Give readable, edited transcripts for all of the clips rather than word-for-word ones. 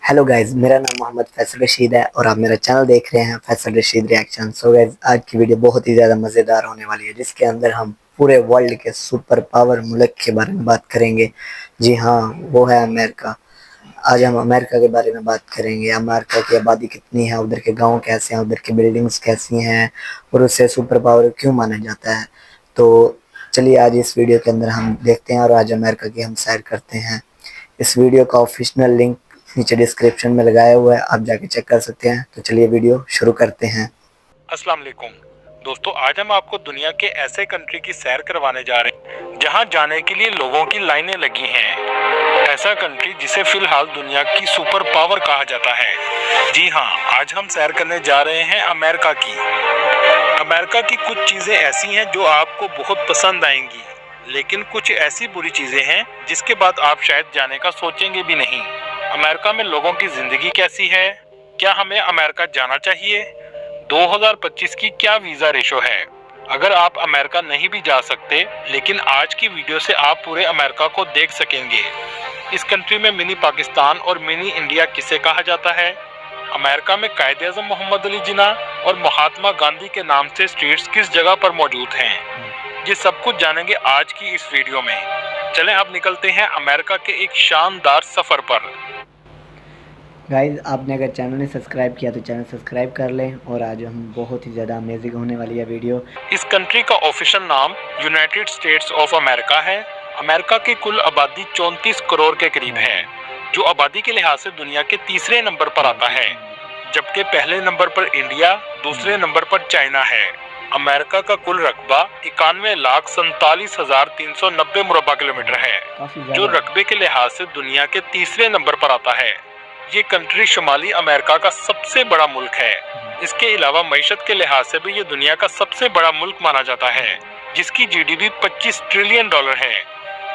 Hello guys, मेरा नाम मोहम्मद फैसल रशीद है और आप मेरा चैनल देख रहे हैं Faisal Rashid reaction. So guys, आज की वीडियो बहुत ही ज़्यादा मज़ेदार होने वाली है, जिसके अंदर हम पूरे वर्ल्ड के सुपर पावर मुल्क के बारे में बात करेंगे। जी हाँ, वो है अमेरिका। आज हम अमेरिका के बारे में बात करेंगे। अमेरिका की आबादी कितनी है, उधर के गाँव कैसे हैं, उधर की बिल्डिंग्स कैसी हैं और उसे सुपर पावर क्यों माना जाता है। तो चलिए आज इस वीडियो के अंदर हम देखते हैं और आज अमेरिका की हम सैर करते हैं। इस वीडियो का ऑफिशियल लिंक नीचे डिस्क्रिप्शन में लगाया हुआ है, आप जाके चेक कर सकते हैं। तो चलिए वीडियो शुरू करते हैं। अस्सलाम वालेकुम दोस्तों, आज हम आपको दुनिया के ऐसे कंट्री की सैर करवाने जा रहे हैं जहां जाने के लिए लोगों की लाइनें लगी हैं। ऐसा कंट्री जिसे फिलहाल दुनिया की सुपर पावर कहा जाता है। जी हाँ, आज हम सैर करने जा रहे हैं अमेरिका की। अमेरिका की कुछ चीजें ऐसी हैं जो आपको बहुत पसंद आएंगी, लेकिन कुछ ऐसी बुरी चीजें हैं जिसके बाद आप शायद जाने का सोचेंगे भी नहीं। अमेरिका में लोगों की जिंदगी कैसी है, क्या हमें अमेरिका जाना चाहिए, 2025 की क्या वीजा रेशो है। अगर आप अमेरिका नहीं भी जा सकते, लेकिन आज की वीडियो से आप पूरे अमेरिका को देख सकेंगे। इस कंट्री में मिनी पाकिस्तान और मिनी इंडिया किसे कहा जाता है। अमेरिका में कायदे आज़म मोहम्मद अली जिन्ना और महात्मा गांधी के नाम से स्ट्रीट्स किस जगह पर मौजूद हैं, ये सब कुछ जानेंगे आज की इस वीडियो में। चलें अब निकलते हैं अमेरिका के एक शानदार सफर पर। गाइज, आपने अगर चैनल ने सब्सक्राइब किया तो चैनल सब्सक्राइब कर लें और आज हम बहुत ही ज़्यादा अमेजिंग होने वाली है वीडियो। इस कंट्री का ऑफिशियल नाम यूनाइटेड स्टेट्स ऑफ अमेरिका है। अमेरिका की कुल आबादी 34 करोड़ के करीब है, जो आबादी के लिहाज से दुनिया के तीसरे नंबर पर आता है, जबकि पहले नंबर पर इंडिया, दूसरे नंबर पर चाइना है। अमेरिका का कुल रकबा 91,47,390 मुरब्बा किलोमीटर है, जो रकबे के लिहाज से दुनिया के तीसरे नंबर पर आता है। ये कंट्री शुमाली अमेरिका का सबसे बड़ा मुल्क है। इसके अलावा मईशत के लिहाज से भी ये दुनिया का सबसे बड़ा मुल्क माना जाता है, जिसकी जीडीपी 25 ट्रिलियन डॉलर है,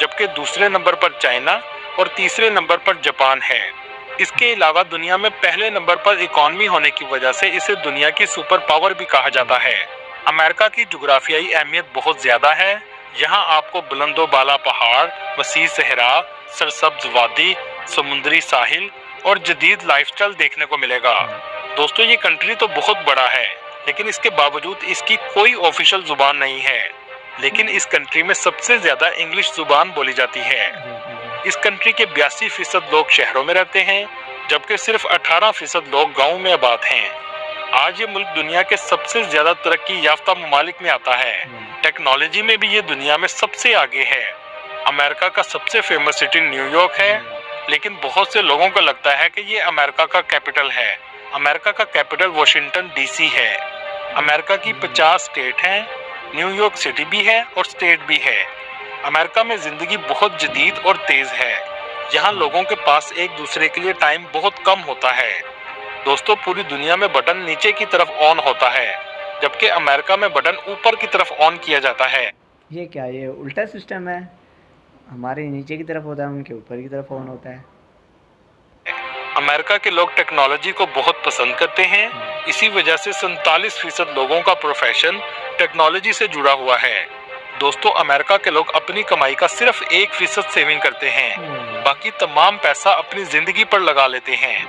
जबकि दूसरे नंबर पर चाइना और तीसरे नंबर पर जापान है। इसके अलावा दुनिया में पहले नंबर पर इकोनॉमी होने की वजह से इसे दुनिया की सुपर पावर भी कहा जाता है। अमेरिका की जुग्राफियाई अहमियत बहुत ज्यादा है। यहाँ आपको बुलंदो बाला पहाड़, वसीह सहरा, सरसब्ज वादी, समुद्री साहिल और जदीद लाइफस्टाइल देखने को मिलेगा। दोस्तों, ये कंट्री तो बहुत बड़ा है, लेकिन इसके बावजूद इसकी कोई ऑफिशियल जुबान नहीं है। लेकिन इस कंट्री में सबसे ज्यादा इंग्लिश जुबान बोली जाती है। इस कंट्री के 82% लोग शहरों में रहते हैं, जबकि सिर्फ 18% लोग गाँव में आबाद हैं। आज ये मुल्क दुनिया के सबसे ज्यादा तरक्की याफ्ता ममालिक में आता है। टेक्नोलॉजी में भी ये दुनिया में सबसे आगे है। अमेरिका का सबसे फेमस सिटी न्यूयॉर्क है, लेकिन बहुत से लोगों को लगता है कि ये अमेरिका का कैपिटल है। अमेरिका का कैपिटल वॉशिंगटन डीसी है। अमेरिका की 50 स्टेट हैं, न्यूयॉर्क सिटी भी है और स्टेट भी है। अमेरिका में जिंदगी बहुत जदीद और तेज है। यहाँ लोगों के पास एक दूसरे के लिए टाइम बहुत कम होता है। दोस्तों, पूरी दुनिया में बटन नीचे की तरफ ऑन होता है, जबकि अमेरिका में बटन ऊपर की तरफ ऑन किया जाता है। ये क्या, ये उल्टा सिस्टम है? हमारे नीचे की तरफ होता है, उनके ऊपर की तरफ ऑन होता है। अमेरिका के लोग टेक्नोलॉजी को बहुत पसंद करते हैं। इसी वजह से 47% लोगों का प्रोफेशन टेक्नोलॉजी से जुड़ा हुआ है। दोस्तों, अमेरिका के लोग अपनी कमाई का सिर्फ 1% सेविंग करते हैं, बाकी तमाम पैसा अपनी जिंदगी पर लगा लेते हैं।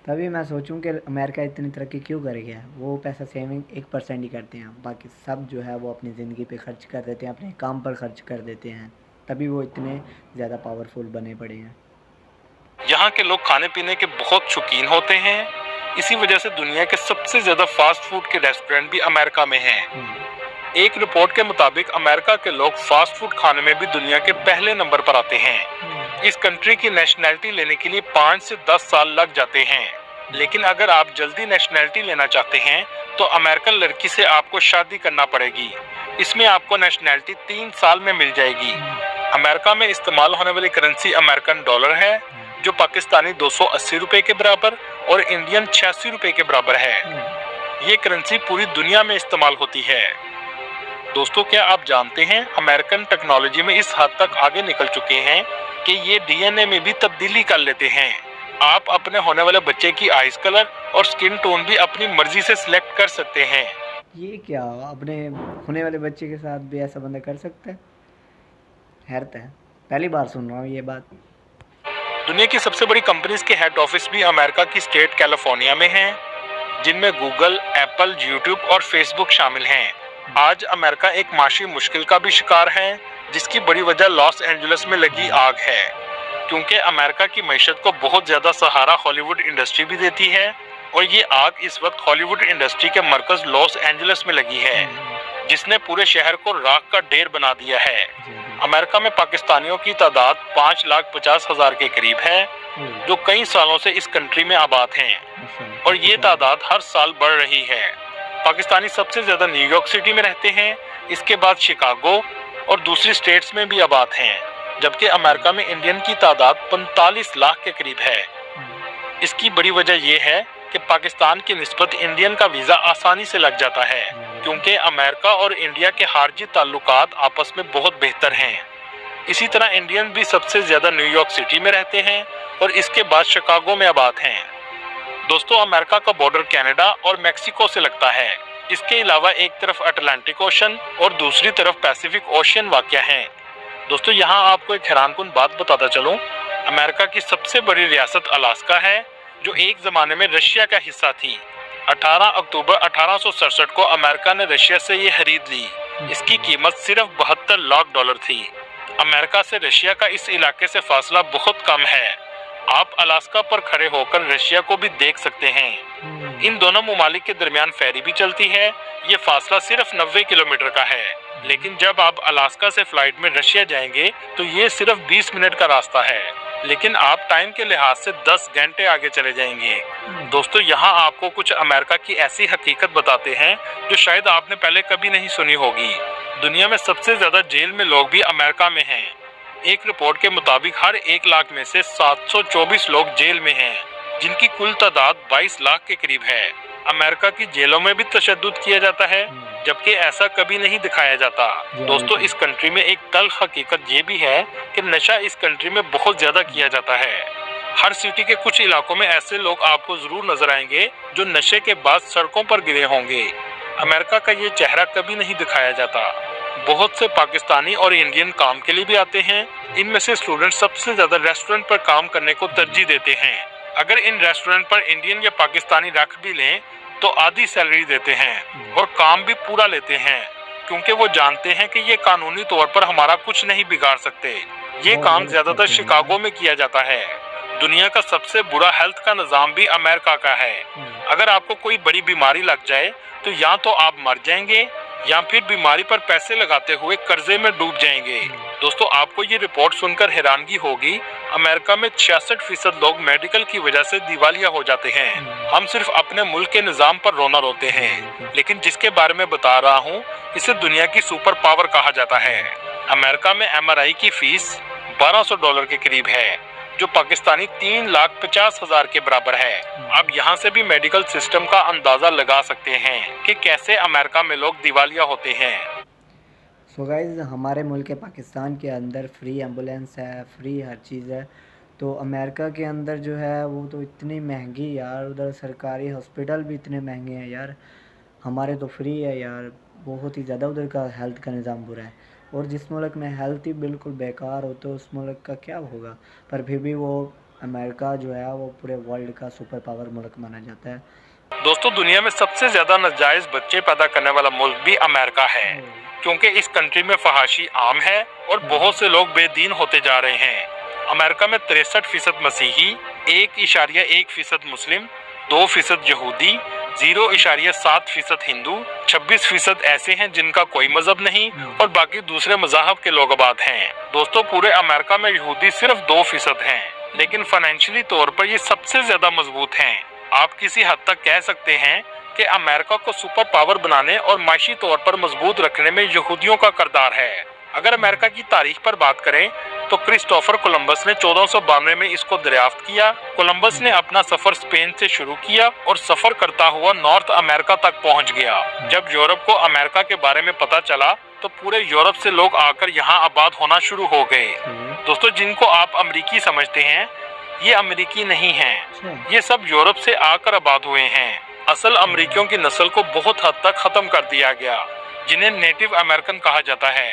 तभी मैं सोचूं कि अमेरिका इतनी तरक्की क्यों कर गया। वो पैसा सेविंग 1% ही करते हैं, बाकी सब जो है वो अपनी ज़िंदगी पे खर्च कर देते हैं, अपने काम पर खर्च कर देते हैं। तभी वो इतने ज़्यादा पावरफुल बने पड़े हैं। यहाँ के लोग खाने पीने के बहुत शौकीन होते हैं। इसी वजह से दुनिया के सबसे ज्यादा फास्ट फूड के रेस्टोरेंट भी अमेरिका में हैं। एक रिपोर्ट के मुताबिक अमेरिका के लोग फास्ट फूड खाने में भी दुनिया के पहले नंबर पर आते हैं। इस कंट्री की नेशनैलिटी लेने के लिए 5 से 10 साल लग जाते हैं, लेकिन अगर आप जल्दी नेशनैलिटी लेना चाहते हैं तो अमेरिकन लड़की से आपको शादी करना पड़ेगी। इसमें आपको नेशनैलिटी 3 साल में मिल जाएगी। अमेरिका में इस्तेमाल होने वाली करेंसी अमेरिकन डॉलर है, जो पाकिस्तानी 280 रुपए के बराबर और इंडियन 86 रुपए के बराबर है। ये करेंसी पूरी दुनिया में इस्तेमाल होती है। दोस्तों, क्या आप जानते हैं अमेरिकन टेक्नोलॉजी में इस हद तक आगे निकल चुके हैं कि ये डीएनए में भी तब्दीली कर लेते हैं। आप अपने होने वाले बच्चे की आइज कलर और स्किन टोन भी अपनी मर्जी से सिलेक्ट कर सकते हैं। ये क्या, अपने होने वाले बच्चे के साथ भी ऐसा बंदा कर सकता है? हैरत है, पहली बार सुन रहा हूँ ये बात। दुनिया की सबसे बड़ी कंपनीज के हेड ऑफिस भी अमेरिका की स्टेट कैलिफोर्निया में हैं, जिनमें गूगल, एप्पल, यूट्यूब और फेसबुक शामिल हैं। आज अमेरिका एक माशी मुश्किल का भी शिकार है, जिसकी बड़ी वजह लॉस एंजलिस में लगी आग है, क्योंकि अमेरिका की मईशत को बहुत ज्यादा सहारा हॉलीवुड इंडस्ट्री भी देती है और ये आग इस वक्त हॉलीवुड इंडस्ट्री के मरकज लॉस एंजलिस में लगी है, जिसने पूरे शहर को राख का ढेर बना दिया है। अमेरिका में पाकिस्तानियों की तादाद 5,50,000 के करीब है, जो कई सालों से इस कंट्री में आबाद हैं और ये तादाद हर साल बढ़ रही है। पाकिस्तानी सबसे ज्यादा न्यूयॉर्क सिटी में रहते हैं, इसके बाद शिकागो और दूसरी स्टेट्स में भी आबाद हैं, जबकि अमेरिका में इंडियन की तादाद 45 लाख के करीब है। इसकी बड़ी वजह यह है कि पाकिस्तान की निस्बत इंडियन का वीजा आसानी से लग जाता है, क्योंकि अमेरिका और इंडिया के खारजी ताल्लुकात आपस में बहुत बेहतर हैं। इसी तरह इंडियन भी सबसे ज्यादा न्यूयॉर्क सिटी में रहते हैं और इसके बाद शिकागो में आबाद हैं। दोस्तों, अमेरिका का बॉर्डर कनाडा और मेक्सिको से लगता है। इसके अलावा एक तरफ अटलांटिक ओशन और दूसरी तरफ पैसिफिक ओशन वाक़या है। दोस्तों, यहाँ आपको एक हैरानकुन बात बताता चलूं, अमेरिका की सबसे बड़ी रियासत अलास्का है, जो एक जमाने में रशिया का हिस्सा थी। 18 अक्टूबर 1867 को अमेरिका ने रशिया से ये खरीद ली। इसकी कीमत सिर्फ $72 लाख थी। अमेरिका से रशिया का इस इलाके से फासला बहुत कम है। आप अलास्का पर खड़े होकर रशिया को भी देख सकते हैं। इन दोनों मुमालिक के दरमियान फेरी भी चलती है। ये फासला सिर्फ 90 किलोमीटर का है, लेकिन जब आप अलास्का से फ्लाइट में रशिया जाएंगे तो ये सिर्फ 20 मिनट का रास्ता है, लेकिन आप टाइम के लिहाज से 10 घंटे आगे चले जाएंगे। दोस्तों, यहाँ आपको कुछ अमेरिका की ऐसी हकीकत बताते हैं जो शायद आपने पहले कभी नहीं सुनी होगी। दुनिया में सबसे ज्यादा जेल में लोग भी अमेरिका में हैं। एक रिपोर्ट के मुताबिक हर 1 लाख में से 724 लोग जेल में हैं, जिनकी कुल तादाद 22 लाख के करीब है। अमेरिका की जेलों में भी तशद्दुद किया जाता है, जबकि ऐसा कभी नहीं दिखाया जाता। दोस्तों, इस कंट्री में एक तल्ख हकीकत ये भी है कि नशा इस कंट्री में बहुत ज्यादा किया जाता है। हर सिटी के कुछ इलाकों में ऐसे लोग आपको जरूर नजर आएंगे जो नशे के बाद सड़कों पर गिरे होंगे। अमेरिका का ये चेहरा कभी नहीं दिखाया जाता। बहुत से पाकिस्तानी और इंडियन काम के लिए भी आते हैं। इनमें से स्टूडेंट सबसे ज्यादा रेस्टोरेंट पर काम करने को तरजीह देते हैं। अगर इन रेस्टोरेंट पर इंडियन या पाकिस्तानी रख भी लें तो आधी सैलरी देते हैं और काम भी पूरा लेते हैं, क्योंकि वो जानते हैं कि ये कानूनी तौर पर हमारा कुछ नहीं बिगाड़ सकते। ये काम ज्यादातर शिकागो में किया जाता है। दुनिया का सबसे बुरा हेल्थ का निजाम भी अमेरिका का है। अगर आपको कोई बड़ी बीमारी लग जाए तो या तो आप मर जाएंगे या फिर बीमारी पर पैसे लगाते हुए कर्जे में डूब जाएंगे। दोस्तों, आपको ये रिपोर्ट सुनकर हैरानगी होगी, अमेरिका में 66% लोग मेडिकल की वजह से दिवालिया हो जाते हैं। हम सिर्फ अपने मुल्क के निजाम पर रोना रोते हैं, लेकिन जिसके बारे में बता रहा हूँ, इसे दुनिया की सुपर पावर कहा जाता है। अमेरिका में MRI की फीस $1200 के करीब है, जो पाकिस्तानी 3,50,000 के बराबर है। आप यहाँ से भी मेडिकल सिस्टम का अंदाजा लगा सकते हैं कि कैसे अमेरिका में लोग दिवालिया होते हैं। सो गाइज, हमारे मुल्क के पाकिस्तान के अंदर फ्री एम्बुलेंस है, फ्री हर चीज़ है। तो अमेरिका के अंदर जो है वो तो इतनी महंगी यार, उधर सरकारी हॉस्पिटल भी इतने महंगे हैं यार। हमारे तो फ्री है यार, बहुत ही ज़्यादा उधर का हेल्थ का निज़ाम बुरा है। और जिस मुल्क में हेल्थ ही बिल्कुल बेकार हो तो उस मुल्क का क्या होगा। पर फिर भी वो अमेरिका जो है वो पूरे वर्ल्ड का सुपर पावर मुल्क माना जाता है। दोस्तों, दुनिया में सबसे ज्यादा नाजायज बच्चे पैदा करने वाला मुल्क भी अमेरिका है, क्योंकि इस कंट्री में फहाशी आम है और बहुत से लोग बेदीन होते जा रहे हैं। अमेरिका में 63% मसीही, 1.1% मुस्लिम, 2% यहूदी, 0.7% हिंदू, 26% ऐसे हैं जिनका कोई मजहब नहीं और बाकी दूसरे मजाहब के लोग आबाद हैं। दोस्तों, पूरे अमेरिका में यहूदी सिर्फ 2% हैं, लेकिन फाइनेंशियली तौर पर ये सबसे ज्यादा मजबूत हैं। आप किसी हद तक कह सकते हैं कि अमेरिका को सुपर पावर बनाने और माशी तौर पर मजबूत रखने में यहूदियों का किरदार है। अगर अमेरिका की तारीख पर बात करें तो क्रिस्टोफर कोलंबस ने 1492 में इसको दरियाफ्त किया। कोलंबस ने अपना सफर स्पेन से शुरू किया और सफर करता हुआ नॉर्थ अमेरिका तक पहुंच गया। जब यूरोप को अमेरिका के बारे में पता चला तो पूरे यूरोप से लोग आकर यहाँ आबाद होना शुरू हो गए। दोस्तों, जिनको आप अमेरिकी समझते हैं, ये अमेरिकी नहीं हैं। ये सब यूरोप से आकर आबाद हुए हैं। असल अमेरिकियों की नस्ल को बहुत हद तक खत्म कर दिया गया, जिन्हें नेटिव अमेरिकन कहा जाता है।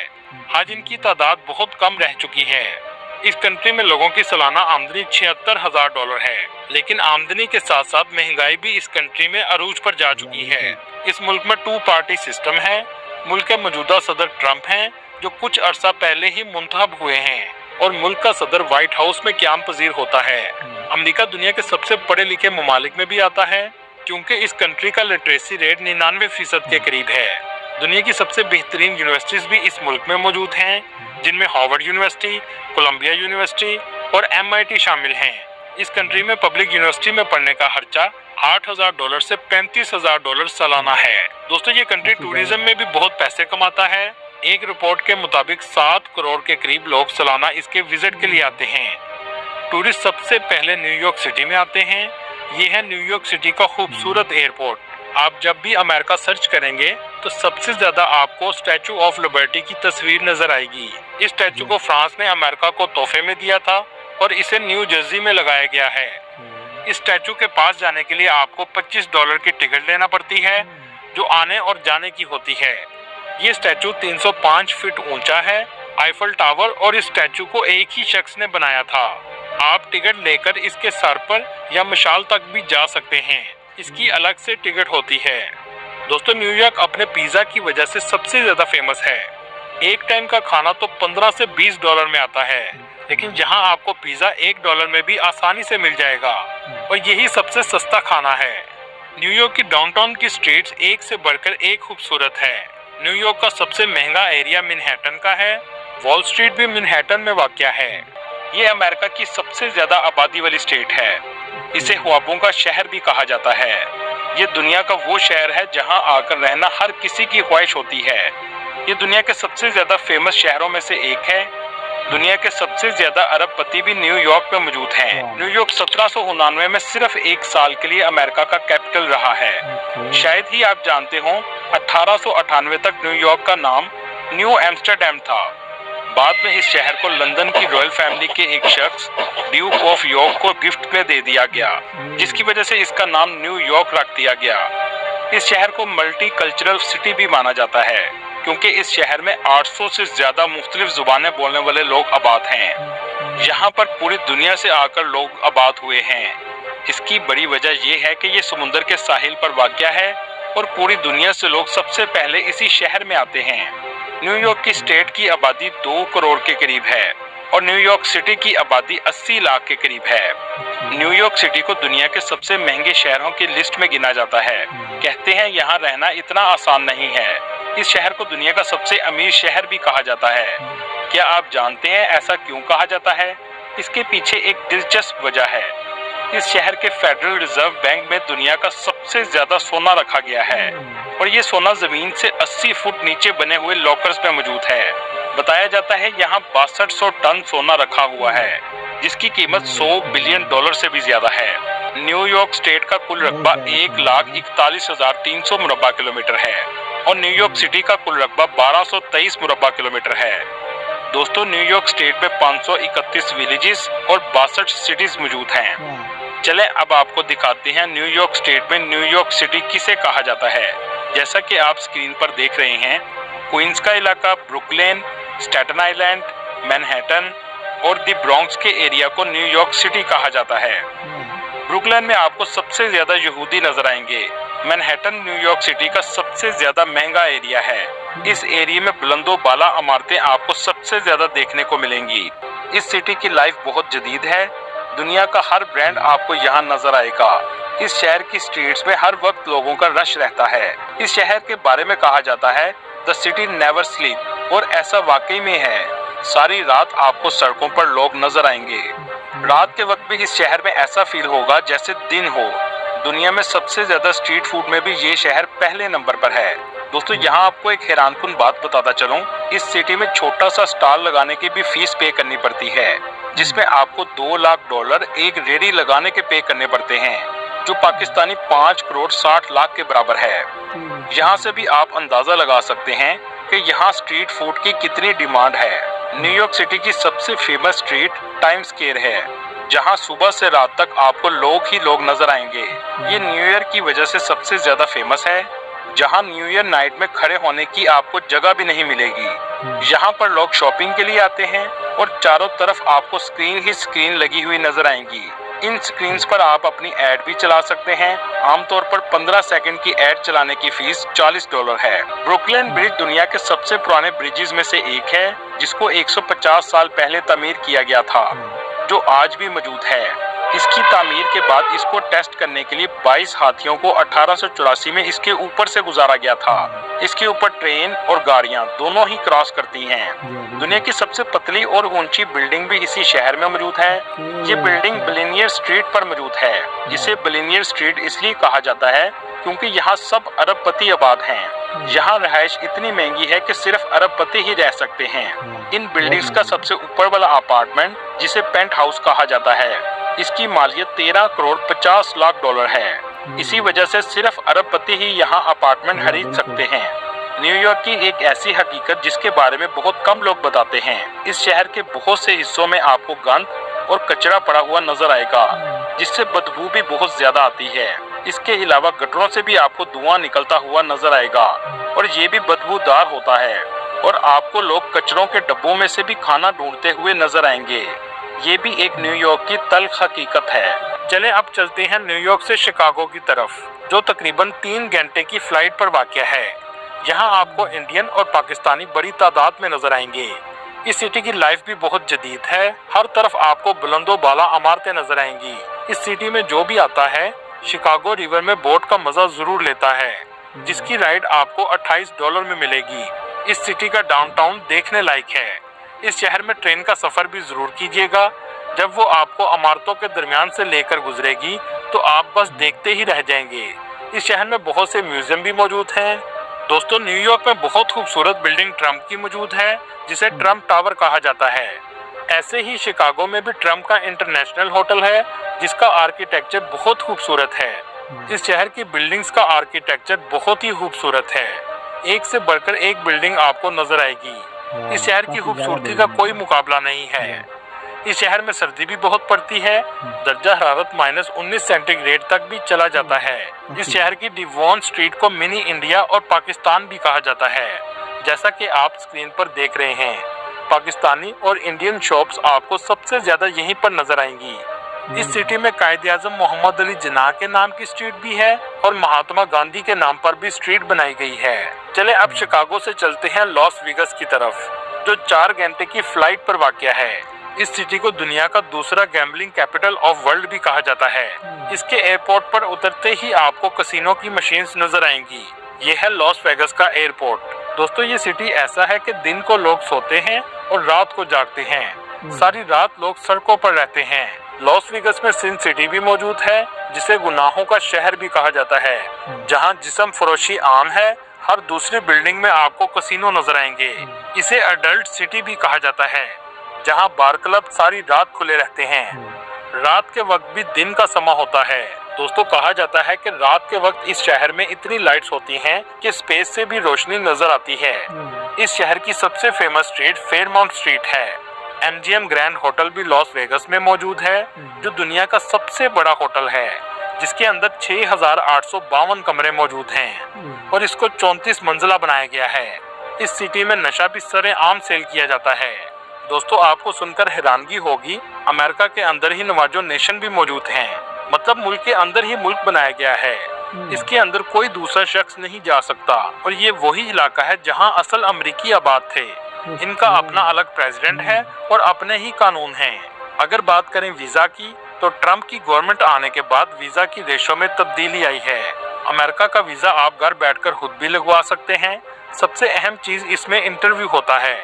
आज इनकी तादाद बहुत कम रह चुकी है। इस कंट्री में लोगों की सालाना आमदनी $76,000 है, लेकिन आमदनी के साथ साथ महंगाई भी इस कंट्री में अरूज पर जा चुकी है। इस मुल्क में 2 पार्टी सिस्टम है। मुल्क के मौजूदा सदर ट्रंप हैं, जो कुछ अरसा पहले ही मुंतखब हुए हैं, और मुल्क का सदर व्हाइट हाउस में क़याम पजीर होता है। अमेरिका दुनिया के सबसे पढ़े लिखे ममालिक में भी आता है, क्योंकि इस कंट्री का लिटरेसी रेट 99% के करीब है। दुनिया की सबसे बेहतरीन यूनिवर्सिटीज भी इस मुल्क में मौजूद हैं, जिनमें हार्वर्ड यूनिवर्सिटी, कोलंबिया यूनिवर्सिटी और MIT शामिल हैं। इस कंट्री में पब्लिक यूनिवर्सिटी में पढ़ने का खर्चा $8,000 से $35,000 सालाना है। दोस्तों, ये कंट्री टूरिज्म में भी बहुत पैसे कमाता है। एक रिपोर्ट के मुताबिक 7 करोड़ के करीब लोग सालाना इसके विजिट के लिए आते हैं। टूरिस्ट सबसे पहले न्यूयॉर्क सिटी में आते हैं। ये है न्यूयॉर्क सिटी का खूबसूरत एयरपोर्ट। आप जब भी अमेरिका सर्च करेंगे तो सबसे ज्यादा आपको स्टैचू ऑफ लिबर्टी की तस्वीर नजर आएगी। इस स्टैचू को फ्रांस ने अमेरिका को तोहफे में दिया था और इसे न्यू जर्सी में लगाया गया है। इस स्टैचू के पास जाने के लिए आपको $25 की टिकट लेना पड़ती है, जो आने और जाने की होती है। ये स्टैचू 305 फीट ऊंचा है। आईफल टावर और इस स्टैचू को एक ही शख्स ने बनाया था। आप टिकट लेकर इसके सर पर या मशाल तक भी जा सकते हैं। इसकी अलग से टिकट होती है। दोस्तों, न्यूयॉर्क अपने पिज्जा की वजह से सबसे ज्यादा फेमस है। एक टाइम का खाना तो $15 से $20 में आता है, लेकिन यहाँ आपको पिज्जा $1 में भी आसानी से मिल जाएगा, और यही सबसे सस्ता खाना है। न्यूयॉर्क की डाउनटाउन की स्ट्रीट्स एक से बढ़कर एक खूबसूरत है। न्यूयॉर्क का सबसे महंगा एरिया मैनहट्टन का है। वॉल स्ट्रीट भी मैनहट्टन में वाक़या है। ये अमेरिका की सबसे ज्यादा आबादी वाली स्टेट है। इसे ख्वाबों का शहर भी कहा जाता है। ये दुनिया का वो शहर है जहां आकर रहना हर किसी की ख्वाहिश होती है। ये दुनिया के सबसे ज्यादा फेमस शहरों में से एक है। दुनिया के सबसे ज्यादा अरबपति भी न्यूयॉर्क में मौजूद हैं। न्यूयॉर्क 1799 में सिर्फ 1 साल के लिए अमेरिका का कैपिटल रहा है। शायद ही आप जानते हो, 1898 तक न्यूयॉर्क का नाम न्यू एम्स्टरडैम था। बाद में इस शहर को लंदन की रॉयल फैमिली के एक शख्स ड्यूक ऑफ यॉर्क को गिफ्ट में दे दिया गया, जिसकी वजह से इसका नाम न्यूयॉर्क रख दिया गया। इस शहर को मल्टी कल्चरल सिटी भी माना जाता है, क्योंकि इस शहर में 800 से ज्यादा मुख्तलिफ जुबानें बोलने वाले लोग आबाद हैं। यहाँ पर पूरी दुनिया से आकर लोग आबाद हुए हैं। इसकी बड़ी वजह यह है कि ये समुंदर के साहिल पर वाक़या है और पूरी दुनिया से लोग सबसे पहले इसी शहर में आते हैं। न्यूयॉर्क की स्टेट की आबादी 2 करोड़ के करीब है और न्यूयॉर्क सिटी की आबादी 80 लाख के करीब है। न्यूयॉर्क सिटी को दुनिया के सबसे महंगे शहरों की लिस्ट में गिना जाता है। कहते हैं यहाँ रहना इतना आसान नहीं है। इस शहर को दुनिया का सबसे अमीर शहर भी कहा जाता है। क्या आप जानते हैं ऐसा क्यों कहा जाता है? इसके पीछे एक दिलचस्प वजह है। इस शहर के फेडरल रिजर्व बैंक में दुनिया का सबसे ज्यादा सोना रखा गया है, और ये सोना जमीन से 80 फुट नीचे बने हुए लॉकर्स में मौजूद है। बताया जाता है यहाँ 6200 टन सोना रखा हुआ है, जिसकी कीमत $100 बिलियन से भी ज्यादा है। न्यूयॉर्क स्टेट का कुल रकबा 1,41,300 मुरब्बा किलोमीटर है और न्यूयॉर्क सिटी का कुल रकबा 1223 मुरब्बा किलोमीटर है। दोस्तों, न्यूयॉर्क स्टेट में 531 विलेजेस और 62 सिटीज मौजूद हैं। चलें अब आपको दिखाते हैं न्यूयॉर्क स्टेट में न्यूयॉर्क सिटी किसे कहा जाता है। जैसा कि आप स्क्रीन पर देख रहे हैं, क्वींस का इलाका, ब्रुकलिन, स्टैटन आइलैंड, मैनहट्टन और द ब्रॉन्क्स के एरिया को न्यूयॉर्क सिटी कहा जाता है। ब्रुकलिन में आपको सबसे ज्यादा यहूदी नजर आएंगे। मैनहट्टन न्यूयॉर्क सिटी का सबसे ज्यादा महंगा एरिया है। इस एरिया में बुलंदो बाला इमारतें आपको सबसे ज्यादा देखने को मिलेंगी। इस सिटी की लाइफ बहुत जदीद है। दुनिया का हर ब्रांड आपको यहाँ नजर आएगा। इस शहर की स्ट्रीट्स में हर वक्त लोगों का रश रहता है। इस शहर के बारे में कहा जाता है द सिटी नेवर स्लीप, और ऐसा वाकई में है। सारी रात आपको सड़कों पर लोग नजर आएंगे। रात के वक्त भी इस शहर में ऐसा फील होगा जैसे दिन हो। दुनिया में सबसे ज्यादा स्ट्रीट फूड में भी ये शहर पहले नंबर पर है। दोस्तों, यहाँ आपको एक हैरानकुन बात बताता चलूं, इस सिटी में छोटा सा स्टॉल लगाने की भी फीस पे करनी पड़ती है, जिसमें आपको $2 लाख एक रेडी लगाने के पे करने पड़ते हैं, जो पाकिस्तानी 5 करोड़ 60 लाख के बराबर है। यहाँ से भी आप अंदाजा लगा सकते हैं कि यहाँ स्ट्रीट फूड की कितनी डिमांड है। न्यूयॉर्क सिटी की सबसे फेमस स्ट्रीट टाइम्स स्क्वायर है, जहाँ सुबह से रात तक आपको लोग ही लोग नजर आएंगे। ये न्यू ईयर की वजह से सबसे ज्यादा फेमस है। जहां न्यू ईयर नाइट में खड़े होने की आपको जगह भी नहीं मिलेगी। यहाँ पर लोग शॉपिंग के लिए आते हैं और चारों तरफ आपको स्क्रीन ही स्क्रीन लगी हुई नजर आएंगी। इन स्क्रीन्स पर आप अपनी ऐड भी चला सकते हैं। आमतौर पर 15 सेकंड की ऐड चलाने की फीस $40 है। ब्रुकलिन ब्रिज दुनिया के सबसे पुराने ब्रिजेस में से एक है, जिसको 150 साल पहले तमीर किया गया था, जो आज भी मौजूद है। इसकी तामीर के बाद इसको टेस्ट करने के लिए 22 हाथियों को 1884 में इसके ऊपर से गुजारा गया था। इसके ऊपर ट्रेन और गाड़ियां दोनों ही क्रॉस करती हैं। दुनिया की सबसे पतली और ऊंची बिल्डिंग भी इसी शहर में मौजूद है। ये बिल्डिंग बिलियनियर स्ट्रीट पर मौजूद है। इसे बिलियनियर स्ट्रीट इसलिए कहा जाता है क्योंकि यहाँ सब अरबपति आबाद हैं। यहाँ रहायश इतनी महंगी है कि सिर्फ अरबपति ही रह सकते हैं। इन बिल्डिंग्स का सबसे ऊपर वाला अपार्टमेंट, जिसे पेंट हाउस कहा जाता है, इसकी मालियत 13 करोड़ 50 लाख डॉलर है। इसी वजह से सिर्फ अरबपति ही यहाँ अपार्टमेंट खरीद सकते हैं। न्यूयॉर्क की एक ऐसी हकीकत जिसके बारे में बहुत कम लोग बताते हैं। इस शहर के बहुत से हिस्सों में आपको गंद और कचरा पड़ा हुआ नजर आएगा, जिससे बदबू भी बहुत ज्यादा आती है। इसके अलावा गटरों से भी आपको धुआं निकलता हुआ नजर आएगा और ये भी बदबूदार होता है। और आपको लोग कचरों के डब्बों में से भी खाना ढूंढते हुए नजर आएंगे। ये भी एक न्यूयॉर्क की तल्ख हकीकत है। चले अब चलते हैं न्यूयॉर्क से शिकागो की तरफ, जो तकरीबन 3 घंटे की फ्लाइट पर वाक़या है। यहाँ आपको इंडियन और पाकिस्तानी बड़ी तादाद में नजर आएंगे। इस सिटी की लाइफ भी बहुत जदीद है। हर तरफ आपको बुलंदो बाला इमारतें नजर आएंगी। इस सिटी में जो भी आता है, शिकागो रिवर में बोट का मजा जरूर लेता है, जिसकी राइड आपको $28 में मिलेगी। इस सिटी का डाउनटाउन देखने लायक है। इस शहर में ट्रेन का सफर भी जरूर कीजिएगा। जब वो आपको इमारतों के दरमियान से लेकर गुजरेगी तो आप बस देखते ही रह जाएंगे। इस शहर में बहुत से म्यूजियम भी मौजूद हैं। दोस्तों, न्यूयॉर्क में बहुत खूबसूरत बिल्डिंग ट्रम्प की मौजूद है, जिसे ट्रम्प टावर कहा जाता है। ऐसे ही शिकागो में भी ट्रम्प का इंटरनेशनल होटल है, जिसका आर्किटेक्चर बहुत खूबसूरत है। इस शहर की बिल्डिंग्स का आर्किटेक्चर बहुत ही खूबसूरत है। एक से बढ़कर एक बिल्डिंग आपको नजर आएगी। इस शहर की खूबसूरती का कोई मुकाबला नहीं है। इस शहर में सर्दी भी बहुत पड़ती है। दर्जा हरारत -19 सेंटीग्रेड तक भी चला जाता है। इस शहर की डिवॉन स्ट्रीट को मिनी इंडिया और पाकिस्तान भी कहा जाता है। जैसा कि आप स्क्रीन पर देख रहे हैं, पाकिस्तानी और इंडियन शॉप्स आपको सबसे ज्यादा यहीं पर नजर आएंगी। इस सिटी में कायद-ए-आज़म मोहम्मद अली जिन्ना के नाम की स्ट्रीट भी है और महात्मा गांधी के नाम पर भी स्ट्रीट बनाई गई है। चले अब शिकागो से चलते हैं लॉस वेगस की तरफ, जो 4 घंटे की फ्लाइट पर वाक़या है। इस सिटी को दुनिया का दूसरा गैम्बलिंग कैपिटल ऑफ वर्ल्ड भी कहा जाता है। इसके एयरपोर्ट पर उतरते ही आपको कसिनो की मशीन्स नजर आएंगी। ये है लॉस वेगस का एयरपोर्ट। दोस्तों, ये सिटी ऐसा है कि दिन को लोग सोते हैं और रात को जागते हैं। सारी रात लोग सड़कों पर रहते हैं। लॉस वेगस में सिन सिटी भी मौजूद है, जिसे गुनाहों का शहर भी कहा जाता है, जहां जिस्म फरोशी आम है। हर दूसरी बिल्डिंग में आपको कसिनो नजर आएंगे। इसे अडल्ट सिटी भी कहा जाता है, जहां बार क्लब सारी रात खुले रहते हैं। रात के वक्त भी दिन का समा होता है। दोस्तों, कहा जाता है कि रात के वक्त इस शहर में इतनी लाइट्स होती हैं कि स्पेस से भी रोशनी नजर आती है। इस शहर की सबसे फेमस स्ट्रीट फेयरमाउंट स्ट्रीट है। MGM ग्रैंड होटल भी लॉस वेगस में मौजूद है, जो दुनिया का सबसे बड़ा होटल है, जिसके अंदर 6,852 कमरे मौजूद हैं और इसको 34 मंजिला बनाया गया है। इस सिटी में नशा भी सरेआम सेल किया जाता है। दोस्तों, आपको सुनकर हैरानगी होगी, अमेरिका के अंदर ही नवाजो नेशन भी मौजूद हैं। मतलब मुल्क के अंदर ही मुल्क बनाया गया है। इसके अंदर कोई दूसरा शख्स नहीं जा सकता और ये वही इलाका है जहां असल अमरीकी आबाद थे। इनका अपना अलग प्रेसिडेंट है और अपने ही कानून हैं। अगर बात करें वीजा की, तो ट्रम्प की गवर्नमेंट आने के बाद वीजा की रेशो में तब्दीली आई है। अमेरिका का वीजा आप घर बैठकर खुद भी लगवा सकते हैं। सबसे अहम चीज इसमें इंटरव्यू होता है।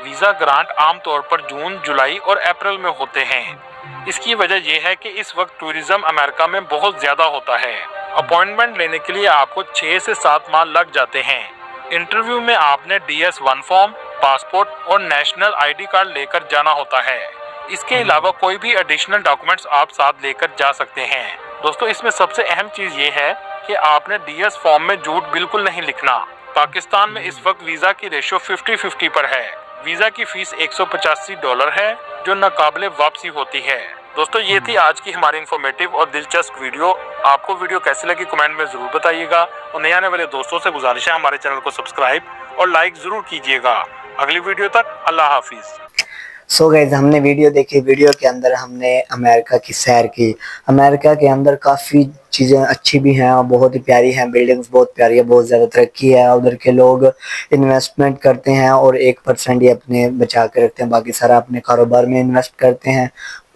वीजा ग्रांट आमतौर पर जून, जुलाई और अप्रैल में होते हैं। इसकी वजह यह है कि इस वक्त टूरिज्म अमेरिका में बहुत ज्यादा होता है। अपॉइंटमेंट लेने के लिए आपको 6 से 7 माह लग जाते हैं। इंटरव्यू में आपने DS-1 फॉर्म, पासपोर्ट और नेशनल ID कार्ड लेकर जाना होता है। इसके अलावा कोई भी एडिशनल डॉक्यूमेंट्स आप साथ लेकर जा सकते हैं। दोस्तों, इसमें सबसे अहम चीज ये है कि आपने DS फॉर्म में झूठ बिल्कुल नहीं लिखना। पाकिस्तान में इस वक्त वीजा की रेशो 50-50 पर है। वीजा की फीस $185 है, जो नाकाबिले वापसी होती है। दोस्तों ये थी आज की हमारी इन्फॉर्मेटिव और दिलचस्प वीडियो। आपको वीडियो कैसी लगी कमेंट में जरूर बताइएगा और नए आने वाले दोस्तों से गुजारिश है हमारे चैनल को सब्सक्राइब और लाइक जरूर कीजिएगा। अगली वीडियो तक अल्लाह हाफिज। सो गाइज हमने वीडियो देखी, वीडियो के अंदर हमने अमेरिका की सैर की। अमेरिका के अंदर काफ़ी चीज़ें अच्छी भी हैं और बहुत ही प्यारी हैं, बिल्डिंग्स बहुत प्यारी है, बहुत ज़्यादा तरक्की है। उधर के लोग इन्वेस्टमेंट करते हैं और 1% ही अपने बचा के रखते हैं, बाकी सारा अपने कारोबार में इन्वेस्ट करते हैं।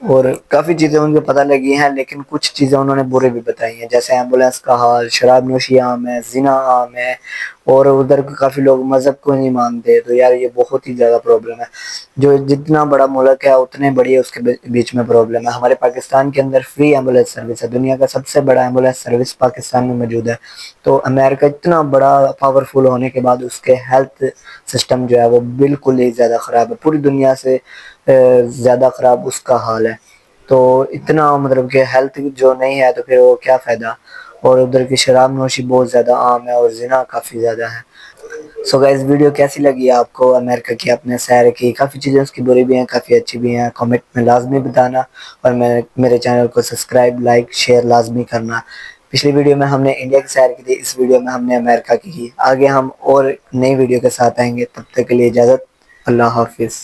और काफ़ी चीज़ें उनको पता लगी हैं, लेकिन कुछ चीज़ें उन्होंने बुरे भी बताई हैं, जैसे एम्बुलेंस का हाल, शराब नोशी आम है, ज़िना आम है, और उधर काफ़ी लोग मज़हब को नहीं मानते। तो यार ये बहुत ही ज़्यादा प्रॉब्लम है। जो जितना बड़ा मुल्क है उतने बड़ी है उसके बीच में प्रॉब्लम है। हमारे पाकिस्तान के अंदर फ्री एम्बुलेंस सर्विस है, दुनिया का सबसे बड़ा एम्बुलेंस सर्विस पाकिस्तान में मौजूद है। तो अमेरिका इतना बड़ा पावरफुल होने के बाद उसके हेल्थ सिस्टम जो है वो बिल्कुल ही ज़्यादा ख़राब है, पूरी दुनिया से ज़्यादा ख़राब उसका हाल है। तो इतना मतलब कि हेल्थ जो नहीं है तो फिर वो क्या फ़ायदा। और उधर की शराब नोशी बहुत ज़्यादा आम है और ज़िना काफ़ी ज़्यादा है। सो गाइस वीडियो कैसी लगी आपको अमेरिका की, आपने सैर की, काफ़ी चीज़ें उसकी बुरी भी हैं, काफ़ी अच्छी भी हैं, कमेंट में लाजमी बताना और मेरे चैनल को सब्सक्राइब, लाइक, शेयर लाजमी करना। पिछली वीडियो में हमने इंडिया की सैर की थी, इस वीडियो में हमने अमेरिका की। आगे हम और नई वीडियो के साथ आएंगे, तब तक के लिए इजाज़त, अल्लाह हाफिज़।